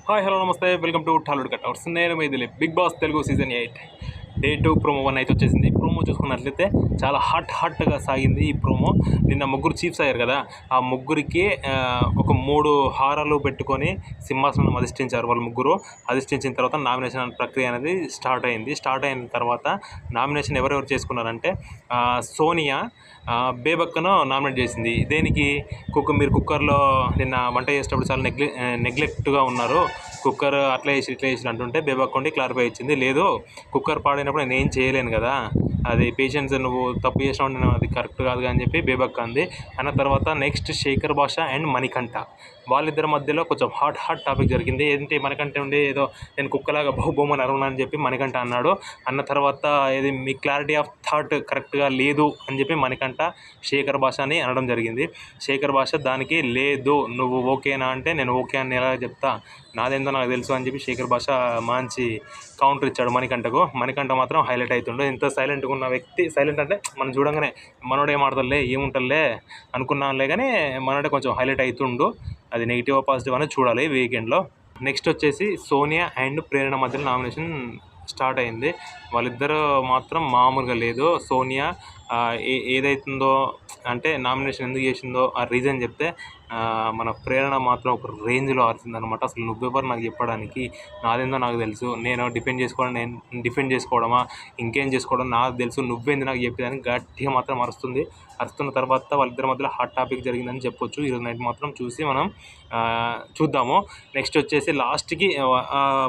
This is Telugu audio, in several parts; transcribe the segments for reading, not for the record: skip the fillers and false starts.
హాయ్ హలో నమస్తే, వెల్కమ్ టు టాలీవుడ్ కట్అవుట్స్. నేను మీ Dilip. Big boss Telugu season 8 Day 2 promo 1 అయితే వచ్చేసింది. ప్రోమో చూసుకున్నట్లయితే చాలా హాట్గా సాగింది ఈ ప్రోమో. నిన్న ముగ్గురు చీఫ్స్ అయ్యారు కదా, ఆ ముగ్గురికి ఒక 3 హారాలు పెట్టుకొని సింహాసనం అధిష్ఠించారు. వాళ్ళు ముగ్గురు అధిష్ఠించిన తర్వాత నామినేషన్ ప్రక్రియ అనేది స్టార్ట్ అయిన తర్వాత నామినేషన్ ఎవరెవరు చేసుకున్నారంటే సోనియా బేబక్కను నామినేట్ చేసింది. దేనికి? మీరు కుక్కర్లో నిన్న వంట చేసేటప్పుడు చాలా నెగ్లెక్ట్గా ఉన్నారు, కుక్కర్ అట్లా వేసి ఇట్లా వేసి అంటుంటే బేబక్కుండి క్లారిఫై ఇచ్చింది. లేదు, కుక్కర్ పాడైనప్పుడు నేను ఏం చేయలేను కదా, అది పేషెన్స్, నువ్వు తప్పు చేసినావు, నేను అది కరెక్ట్ కాదు అని చెప్పి బేబక్క అంది. అన్న తర్వాత నెక్స్ట్ శేఖర్ భాష అండ్ మణికంఠ, వాళ్ళిద్దరి మధ్యలో కొంచెం హాట్ టాపిక్ జరిగింది. ఏంటి, మణికంఠ ఉండి ఏదో నేను కుక్కలాగా బహుబొమ్మని అరుణా అని చెప్పి మణికంఠ అన్నాడు. అన్న తర్వాత ఇది మీ క్లారిటీ ఆఫ్ థాట్ కరెక్ట్గా లేదు అని చెప్పి మణికంఠ శేఖర్ భాష అని అనడం జరిగింది. శేఖర్ భాష దానికి లేదు, నువ్వు ఓకేనా అంటే నేను ఓకే అని ఎలా చెప్తా, నాదేందో నాకు తెలుసు అని చెప్పి శేఖర్ భాష మంచి కౌంటర్ ఇచ్చాడు మణికంఠకు. మణికంఠ మాత్రం హైలైట్ అవుతుండే. ఇంత సైలెంట్గా ఉన్న వ్యక్తి, సైలెంట్ అంటే మనం చూడంగానే మనోడు ఏమాడతలే ఏముంటలే అనుకున్నానులే, కానీ మనోడే కొంచెం హైలైట్ అవుతుండు. అది నెగిటివ్ పాజిటివ్ అనేది చూడాలి వీకెండ్లో. నెక్స్ట్ వచ్చేసి సోనియా అండ్ ప్రేరణ మధ్యలో నామినేషన్ స్టార్ట్ అయింది. వాళ్ళిద్దరూ మాత్రం మామూలుగా లేదు. సోనియా ఏదైతుందో అంటే నామినేషన్ ఎందుకు చేసిందో ఆ రీజన్ చెప్తే మన ప్రేరణ మాత్రం ఒక రేంజ్లో ఆడుతుందన్నమాట. అసలు నువ్వెవరు నాకు చెప్పడానికి, నాదేందో నాకు తెలుసు, నేను డిఫెండ్ చేసుకోవడమా ఇంకేం చేసుకోవడం నాకు తెలుసు, నువ్వేంది నాకు చెప్పేదానికి గట్టిగా మాత్రం అరుస్తున్న తర్వాత వాళ్ళిద్దరి మధ్యలో హాట్ టాపిక్ జరిగిందని చెప్పొచ్చు. ఈరోజు నైట్ మాత్రం చూసి మనం చూద్దాము. నెక్స్ట్ వచ్చేసి లాస్ట్కి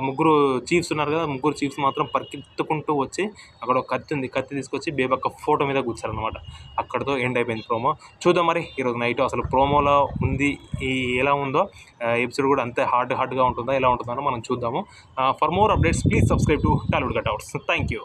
ముగ్గురు చీఫ్స్ ఉన్నారు కదా, ముగ్గురు చీఫ్స్ మాత్రం పరిగెత్తుకుంటూ వచ్చి అక్కడ ఒక కత్తి తీసుకొచ్చి బేబక్క ఫోటో మీద కూర్చారనమాట. అక్కడితో ఎండ్ అయిపోయింది ప్రోమో. చూద్దాం మరి ఈరోజు నైట్ అసలు ప్రోమోలో ఉంది ఎలా ఉందో ఎపిసోడ్ కూడా అంతే హాట్గా ఉంటుందా ఎలా ఉంటుందో మనం చూద్దాము. For more updates please subscribe to Tollywood cutouts. Thank you.